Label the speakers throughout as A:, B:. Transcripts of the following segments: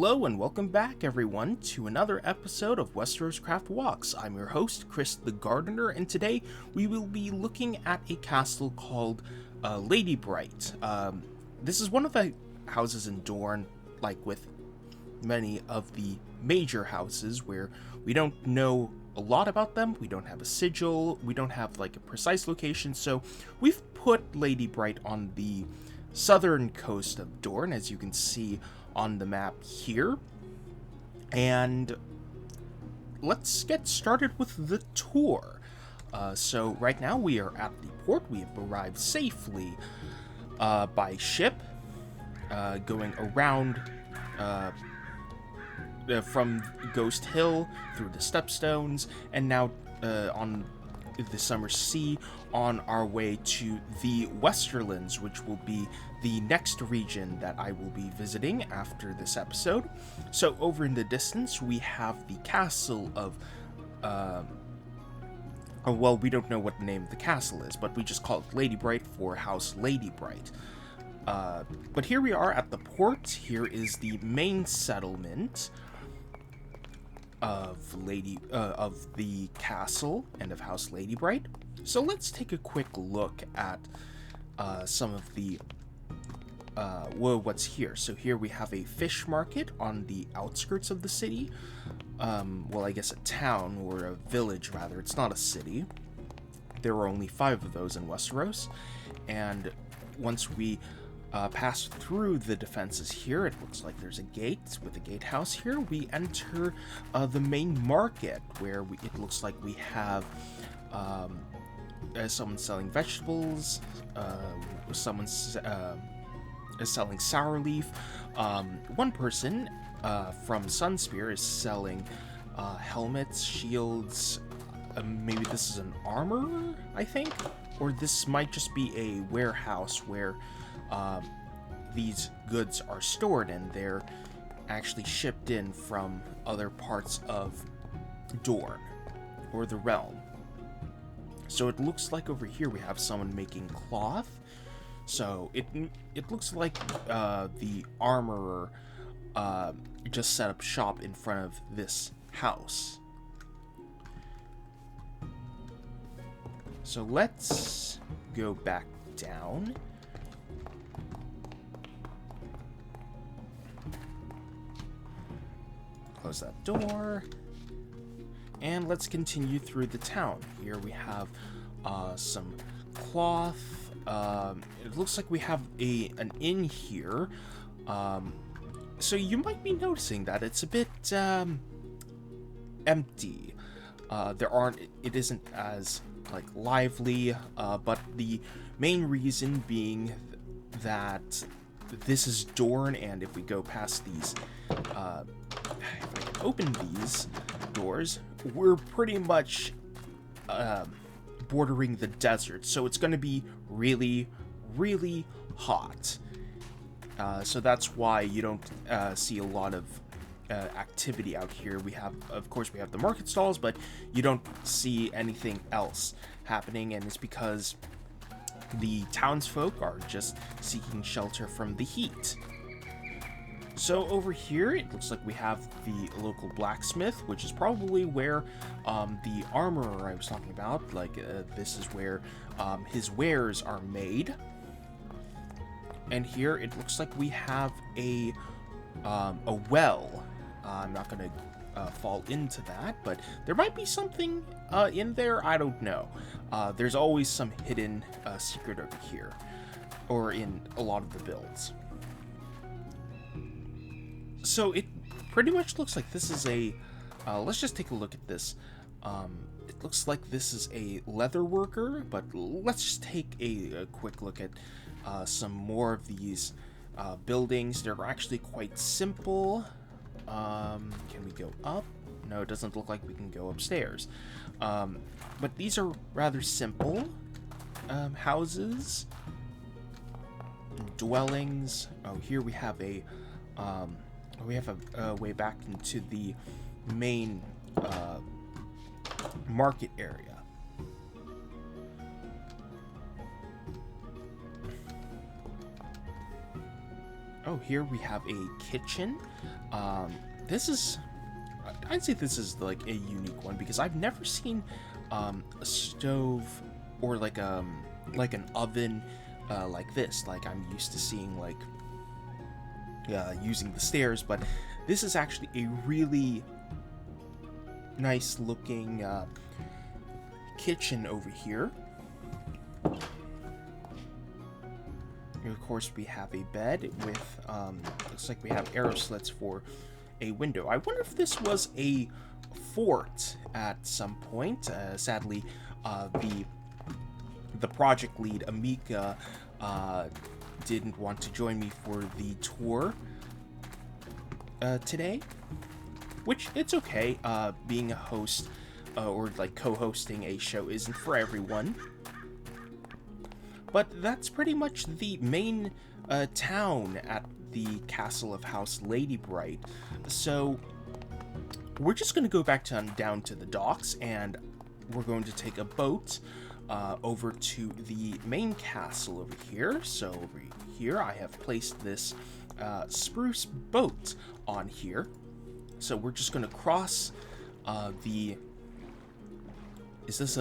A: Hello and welcome back everyone to another episode of WesteroScraft Walks. I'm your host, Chris the Gardener, and today we will be looking at a castle called Ladybright. This is one of the houses in Dorne, like with many of the major houses, where we don't know a lot about them, we don't have a sigil, we don't have like a precise location, so we've put Ladybright on the southern coast of Dorne, as you can see on the map here. And let's get started with the tour. So right now we are at the port. We have arrived safely by ship, going around from Ghost Hill through the Stepstones, and now on the Summer Sea, on our way to the Westerlands, which will be the next region that I will be visiting after this episode. So over in the distance we have the castle of well, we don't know what the name of the castle is, but we just call it Ladybright for House Ladybright. But here we are at the port. Here is the main settlement of the castle and of House Ladybright. So let's take a quick look at some of the what's here. So here we have a fish market on the outskirts of the city. Well, I guess a town, or a village rather. It's not a city. There are only 5 of those in Westeros, and once we pass through the defenses here, it looks like there's a gate with a gatehouse here. We enter the main market, where it looks like we have someone selling vegetables, someone selling sour leaf. One person from Sunspear is selling helmets, shields. Maybe this is an armor, I think, or this might just be a warehouse where these goods are stored, and they're actually shipped in from other parts of Dorne or the realm. So it looks like over here we have someone making cloth. So it looks like the armorer just set up shop in front of this house. So let's go back down. Close that door. And let's continue through the town. Here we have some cloth. It looks like we have an inn here. So you might be noticing that it's a bit empty. It isn't as like lively, but the main reason being that this is Dorne, and if we go past these, if I can open these doors, we're pretty much bordering the desert, so it's going to be really, really hot. So that's why you don't see a lot of activity out here. Of course, we have the market stalls, but you don't see anything else happening, and it's because the townsfolk are just seeking shelter from the heat. So over here, it looks like we have the local blacksmith, which is probably where the armorer I was talking about, this is where his wares are made. And here it looks like we have a well. I'm not going to fall into that, but there might be something in there. I don't know. There's always some hidden secret over here, or in a lot of the builds. So it pretty much looks like this is a, let's just take a look at this. It looks like this is a leather worker, but let's just take a quick look at some more of these buildings. They're actually quite simple. Can we go up? No, it doesn't look like we can go upstairs. But these are rather simple houses, dwellings. Oh, here we have a way back into the main market area. Oh, here we have a kitchen. This is, I'd say this is like a unique one because I've never seen a stove or like an oven like this. Like I'm used to seeing like using the stairs, but this is actually a really nice looking kitchen over here. And of course, we have a bed with, looks like we have arrow slits for a window. I wonder if this was a fort at some point. Sadly, the project lead, Ammika, didn't want to join me for the tour today, which it's okay. Being a host or like co-hosting a show isn't for everyone. But that's pretty much the main town at the castle of House Ladybright. So we're just going to go back down to the docks, and we're going to take a boat over to the main castle over here. So over here I have placed this spruce boat on here. So we're just going to cross the... Is this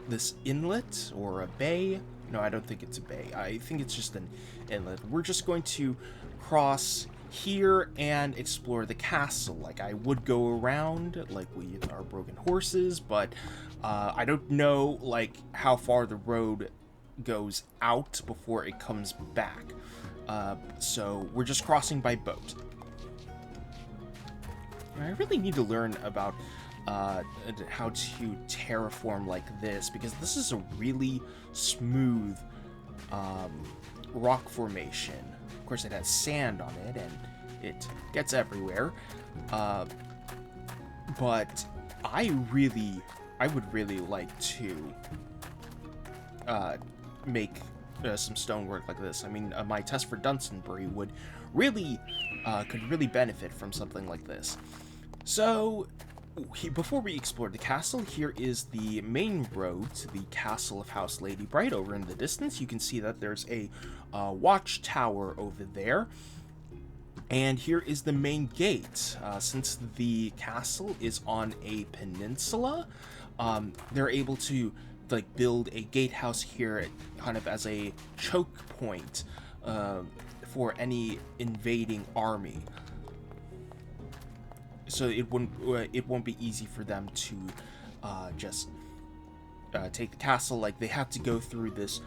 A: this inlet or a bay? No, I don't think it's a bay. I think it's just an inlet. We're just going to cross here and explore the castle. Like, I would go around, like we are broken horses, but I don't know, like, how far the road goes out before it comes back. So we're just crossing by boat. I really need to learn about how to terraform like this, because this is a really smooth rock formation. Of course, it has sand on it and it gets everywhere, but I would really like to make some stonework like this. I mean, my test for Dunstonbury would really could really benefit from something like this. So before we explore the castle, here is the main road to the castle of House Ladybright. Over in the distance, you can see that there's a watchtower over there. And here is the main gate. Since the castle is on a peninsula, they're able to like build a gatehouse here kind of as a choke point for any invading army. So it won't be easy for them to just take the castle. Like, they have to go through this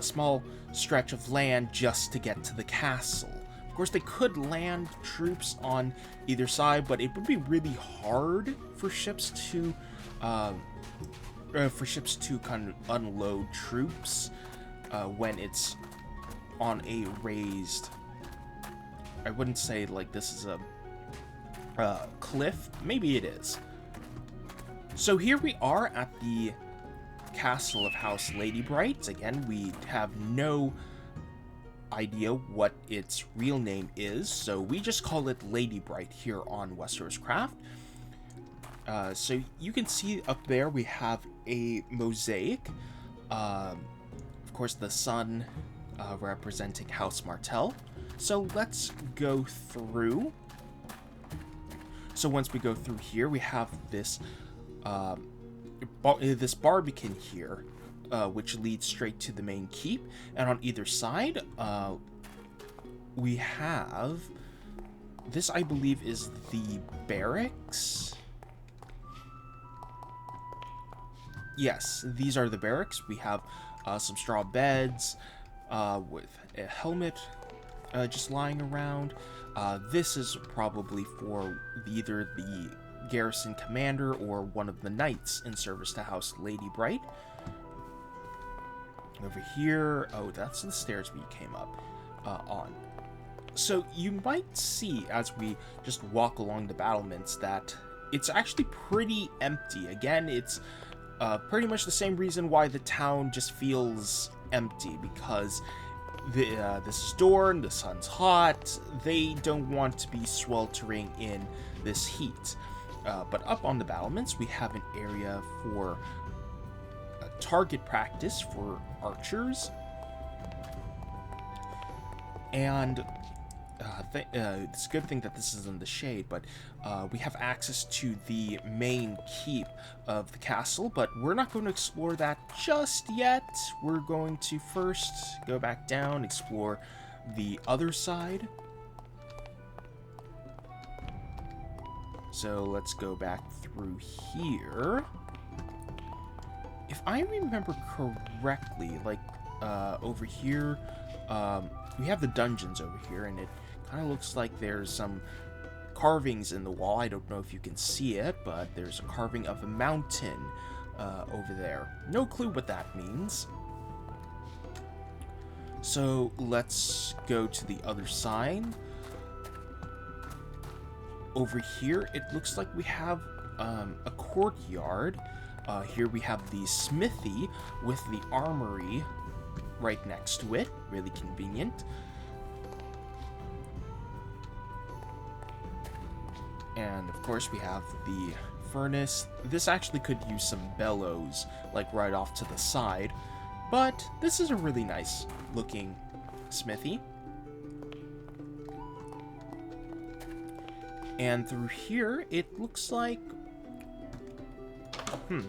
A: small stretch of land just to get to the castle. Of course, they could land troops on either side, but it would be really hard for ships to kind of unload troops when it's on a raised. I wouldn't say like this is a cliff. Maybe it is. So here we are at the castle of House Ladybright. Again, we have no idea what its real name is, so we just call it Ladybright here on WesterosCraft. So you can see up there we have a mosaic. Of course, the sun representing House Martell. So let's go through. So once we go through here, we have this this barbican here, which leads straight to the main keep. And on either side, we have this. I believe is the barracks. Yes, these are the barracks. We have some straw beds with a helmet just lying around. This is probably for either the garrison commander or one of the knights in service to House Ladybright. Over here, oh, that's the stairs we came up on. So you might see as we just walk along the battlements that it's actually pretty empty. Again, it's pretty much the same reason why the town just feels empty, because this is Dorne, the sun's hot, they don't want to be sweltering in this heat. But up on the battlements, we have an area for target practice for archers. And it's a good thing that this is in the shade, but we have access to the main keep of the castle, but we're not going to explore that just yet. We're going to first go back down, explore the other side. So let's go back through here. If I remember correctly, like, over here, we have the dungeons over here, and it kind of looks like there's some carvings in the wall. I don't know if you can see it, but there's a carving of a mountain over there. No clue what that means. So let's go to the other side. Over here, it looks like we have a courtyard. Here we have the smithy with the armory right next to it. Really convenient. And of course we have the furnace. This actually could use some bellows, like right off to the side. But this is a really nice looking smithy. And through here, it looks like... I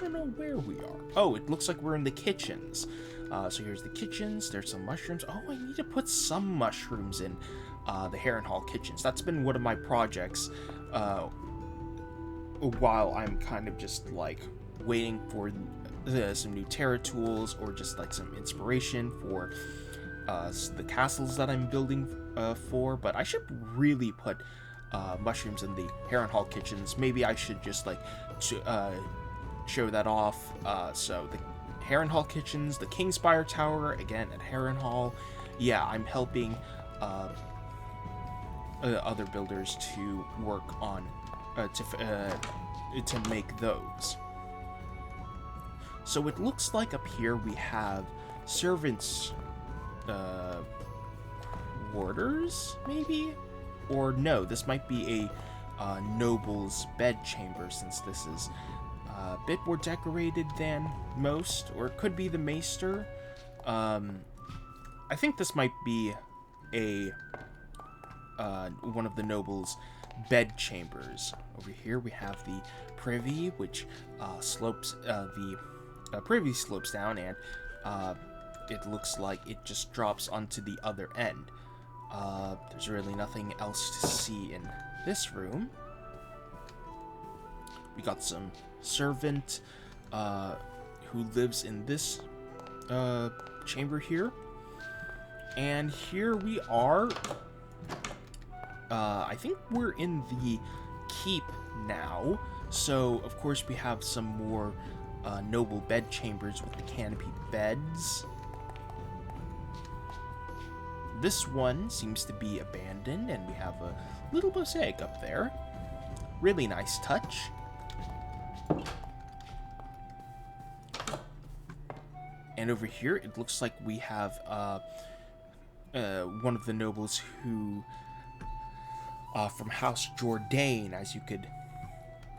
A: don't know where we are. Oh, it looks like we're in the kitchens. So here's the kitchens. There's some mushrooms. Oh, I need to put some mushrooms in the Harrenhal kitchens. That's been one of my projects while I'm kind of just, like, waiting for some new Terra tools or just, like, some inspiration for the castles that I'm building for. But I should really put... mushrooms in the Harrenhal kitchens. Maybe I should just like show that off. So the Harrenhal kitchens, the Kingspire Tower, again at Harrenhal. Yeah, I'm helping other builders to work on to make those. So it looks like up here we have servants' quarters, maybe. Or no, this might be a noble's bedchamber, since this is a bit more decorated than most. Or it could be the maester. I think this might be a one of the noble's bedchambers. Over here we have the privy, which slopes the privy slopes down, and it looks like it just drops onto the other end. There's really nothing else to see in this room. We got some servant who lives in this chamber here. And here we are. I think we're in the keep now. So, of course, we have some more noble bed chambers with the canopy beds. This one seems to be abandoned, and we have a little mosaic up there. Really nice touch. And over here, it looks like we have one of the nobles who, from House Jourdain, as you could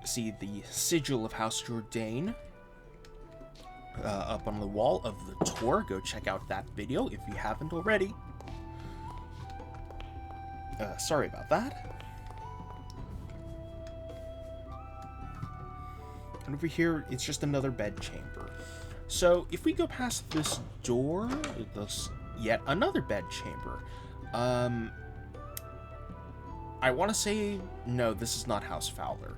A: see the sigil of House Jourdain up on the wall of the tour. Go check out that video if you haven't already. Sorry about that. And over here, it's just another bed chamber. So, if we go past this door, it looks yet another bed chamber. I want to say, no, this is not House Fowler.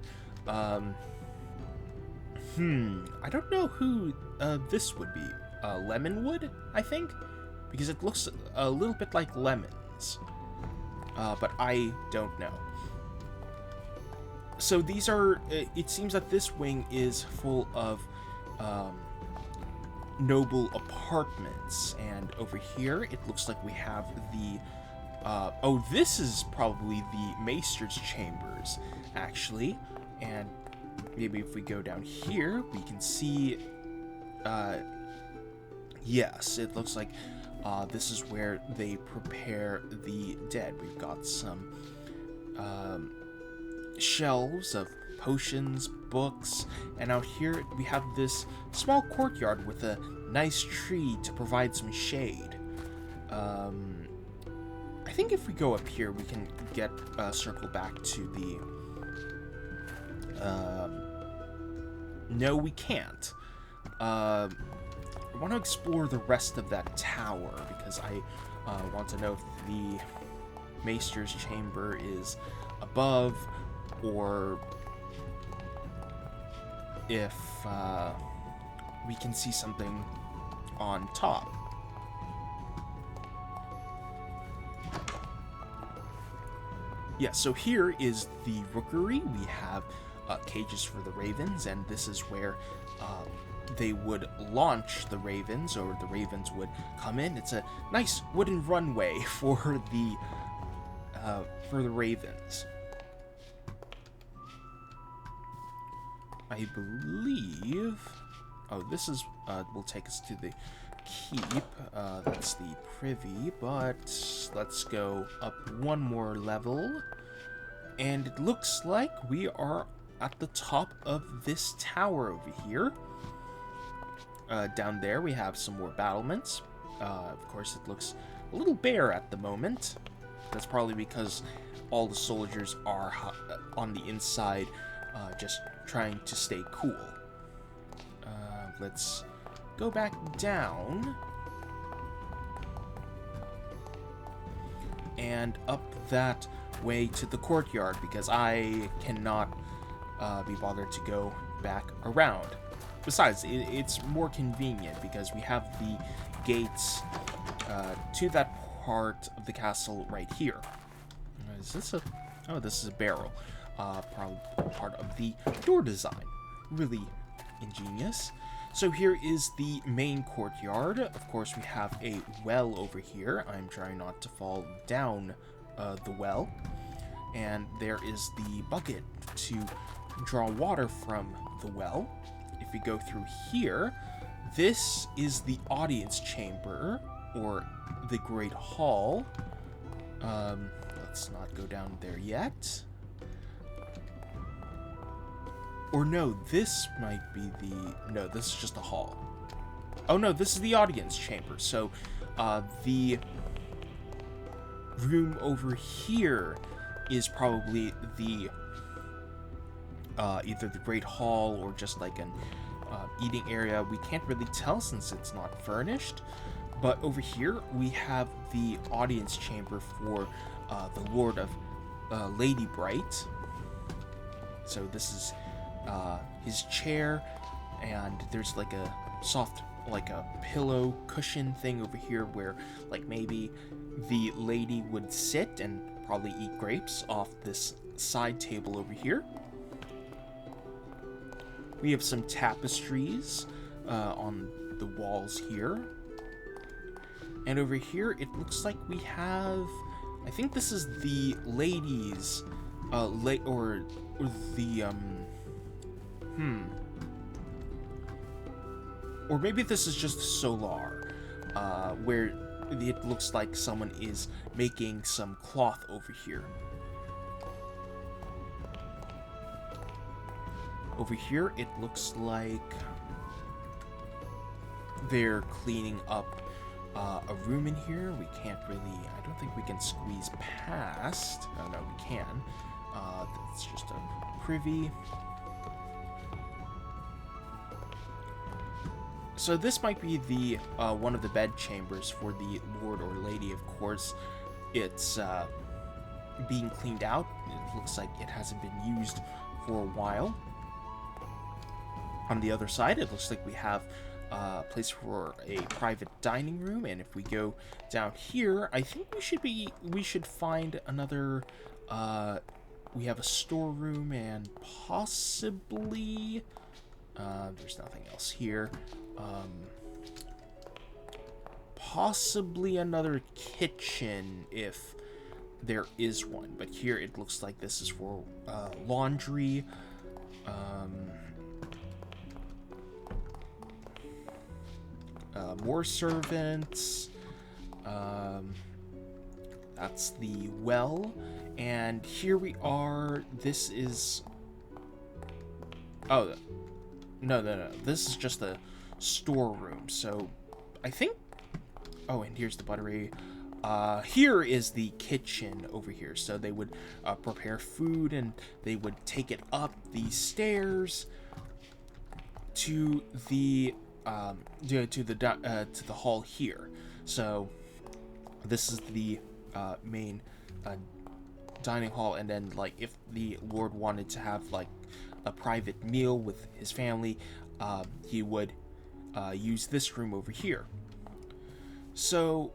A: I don't know who this would be. Lemonwood, I think? Because it looks a little bit like lemons. But I don't know. So these are, it seems that this wing is full of noble apartments. And over here, it looks like we have the, oh, this is probably the maester's chambers, actually. And maybe if we go down here, we can see, yes, it looks like this is where they prepare the dead. We've got some shelves of potions, books, and out here we have this small courtyard with a nice tree to provide some shade. think if we go up here, we can get circle back to the... no, we can't. I want to explore the rest of that tower, because I want to know if the Maester's chamber is above, or if we can see something on top. Yeah, so here is the rookery. We have cages for the ravens, and this is where they would launch the ravens, or the ravens would come in. It's a nice wooden runway for the ravens. I believe... Oh, this is... will take us to the keep. That's the privy, but let's go up one more level. And it looks like we are at the top of this tower over here. Down there we have some more battlements. Of course, it looks a little bare at the moment. That's probably because all the soldiers are on the inside, just trying to stay cool. Let's go back down and up that way to the courtyard, because I cannot be bothered to go back around. Besides, it's more convenient because we have the gates to that part of the castle right here. Is this a... Oh, this is a barrel. Probably part of the door design. Really ingenious. So here is the main courtyard. Of course, we have a well over here. I'm trying not to fall down the well. And there is the bucket to draw water from the well. If we go through here, this is the audience chamber, or the Great Hall. Let's not go down there yet. Or no, this might be the... No, this is just a hall. Oh no, this is the audience chamber. So, the room over here is probably the... either the Great Hall or just like an eating area. We can't really tell since it's not furnished. But over here, we have the audience chamber for the Lord of Ladybright. So this is his chair, and there's like a soft, like a pillow cushion thing over here where like maybe the lady would sit and probably eat grapes off this side table over here. We have some tapestries on the walls here. And over here, it looks like we have... I think this is the ladies... or the... Or maybe this is just solar, where it looks like someone is making some cloth over here. Over here, it looks like they're cleaning up a room in here. We can't really... I don't think we can squeeze past. Oh, no, we can. That's just a privy. So this might be the one of the bed chambers for the Lord or Lady. Of course, it's being cleaned out. It looks like it hasn't been used for a while. On the other side, it looks like we have a place for a private dining room, and if we go down here, I think we should find another. We have a storeroom and possibly there's nothing else here. Possibly another kitchen if there is one, but here it looks like this is for laundry. More servants. That's the well. And here we are. This is... Oh, no. This is just a storeroom. So, I think... Oh, and here's the buttery. Here is the kitchen over here. So they would prepare food, and they would take it up the stairs to the to the hall here. So this is the main dining hall, and then like if the Lord wanted to have like a private meal with his family, he would use this room over here. So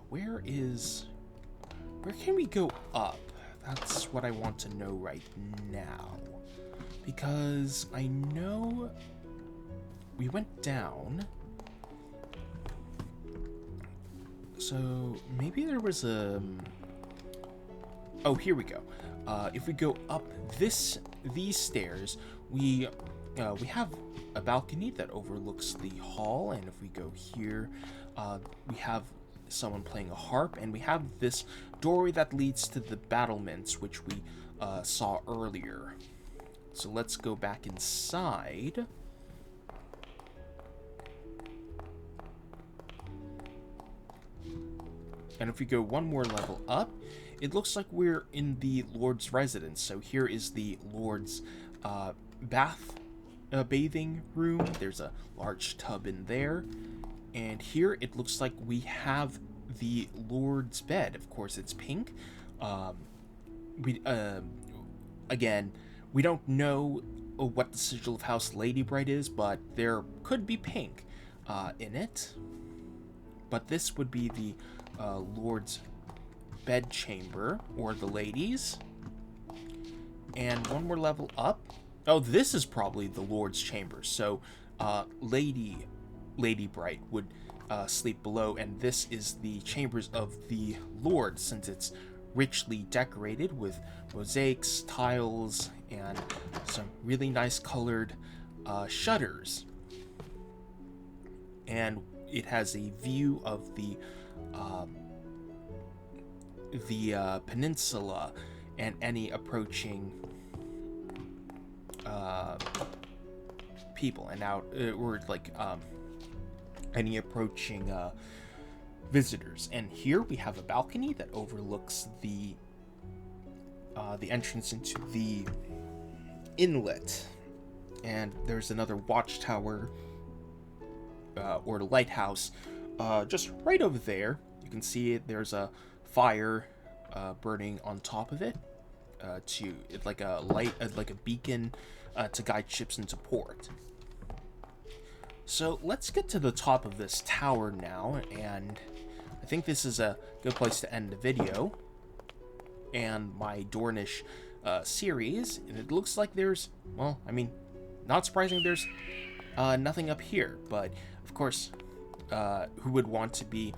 A: where can we go up? That's what I want to know right now, because I know we went down. So maybe there was a... Oh, here we go. If we go up these stairs, we have a balcony that overlooks the hall, and if we go here, we have someone playing a harp, and we have this doorway that leads to the battlements, which we saw earlier. So let's go back inside. And if we go one more level up, it looks like we're in the Lord's residence. So here is the Lord's bathing room. There's a large tub in there. And here it looks like we have the Lord's bed. Of course, it's pink. Again, we don't know what the sigil of House Ladybright is, but there could be pink in it. But this would be the Lord's bed chamber, or the ladies. And one more level up. Oh, this is probably the Lord's chamber. So, Ladybright would sleep below, and this is the chambers of the Lord, since it's richly decorated with mosaics, tiles, and some really nice colored shutters. And it has a view of the peninsula and any approaching people, and out or like any approaching visitors. And here we have a balcony that overlooks the entrance into the inlet, and there's another watchtower or the lighthouse just right over there. You can see it. There's a fire burning on top of it, like a light, like a beacon to guide ships into port. So let's get to the top of this tower now, and I think this is a good place to end the video and my Dornish series. And it looks like there's, well, I mean, not surprising, there's nothing up here, but of course, who would want to be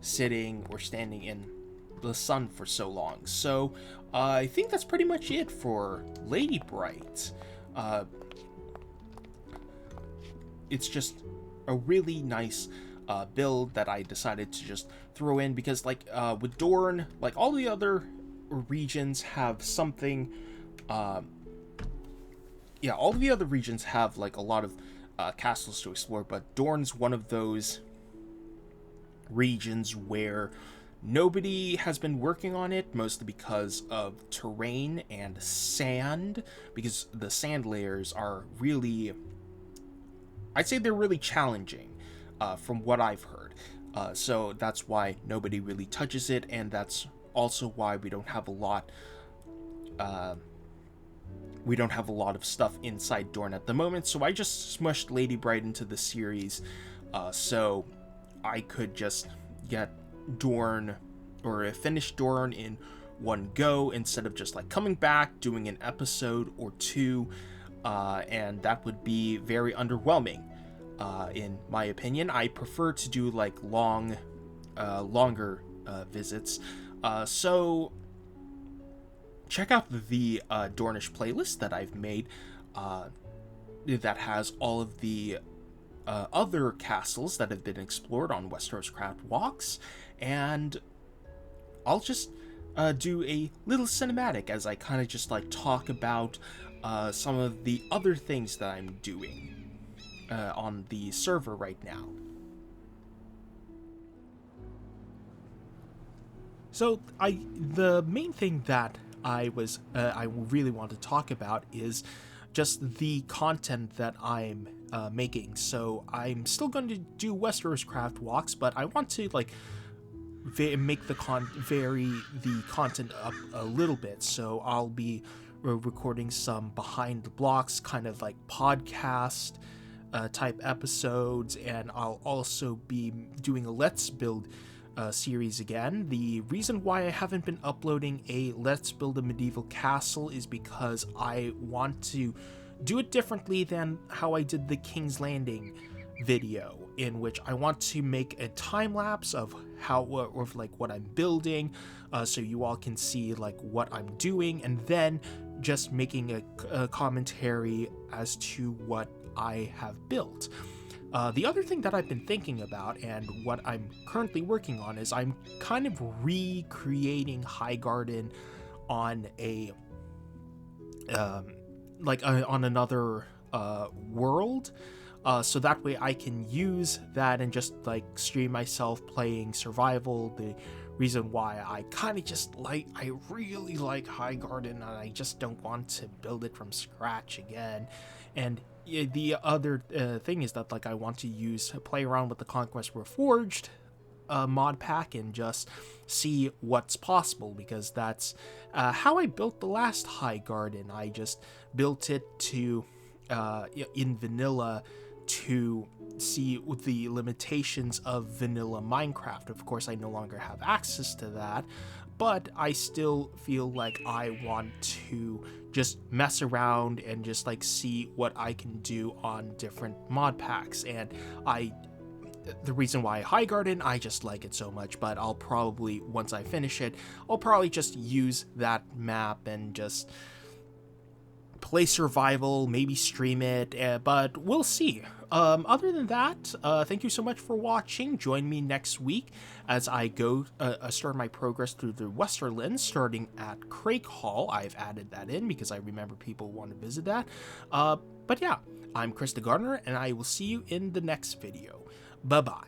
A: sitting or standing in the sun for so long? So I think that's pretty much it for Ladybright. It's just a really nice build that I decided to just throw in, because like with Dorne, like all the other regions have something, all the other regions have like a lot of castles to explore, but Dorne's one of those regions where nobody has been working on it, mostly because of terrain and sand, because the sand layers are really, I'd say they're really challenging from what I've heard. So that's why nobody really touches it, and that's also why we don't have a lot of stuff inside Dorne at the moment. So I just smushed Ladybright into the series so I could just get Dorne, or finish Dorne in one go, instead of just like coming back, doing an episode or two, and that would be very underwhelming in my opinion. I prefer to do like longer visits. So check out the Dornish playlist that I've made that has all of the other castles that have been explored on WesteroScraft walks, and I'll just do a little cinematic as I kind of just like talk about some of the other things that I'm doing on the server right now. So the main thing that I really want to talk about is just the content that I'm making. So I'm still going to do WesteroScraft walks, but I want to like make vary the content up a little bit. So I'll be recording some behind the blocks kind of like podcast type episodes, and I'll also be doing a Let's Build series again. The reason why I haven't been uploading a Let's Build a Medieval Castle is because I want to do it differently than how I did the King's Landing video, in which I want to make a time lapse of what I'm building, so you all can see like what I'm doing, and then just making a commentary as to what I have built. The other thing that I've been thinking about and what I'm currently working on is I'm kind of recreating Highgarden on on another world. So that way I can use that and just like stream myself playing survival. The reason why I kind of I really like Highgarden, and I just don't want to build it from scratch again. And the other thing is that like I want to play around with the Conquest Reforged mod pack and just see what's possible, because that's how I built the last Highgarden. I just built it to in vanilla to see the limitations of vanilla Minecraft. Of course, I no longer have access to that, but I still feel like I want to just mess around and just like see what I can do on different mod packs. And the reason why Highgarden, I just like it so much, but I'll probably, once I finish it, I'll probably just use that map and just play survival, maybe stream it, but we'll see. Other than that, thank you so much for watching. Join me next week as I go start my progress through the Westerlands, starting at Crake Hall. I've added that in because I remember people want to visit that. But yeah, I'm Chris the Gardener, and I will see you in the next video. Bye-bye.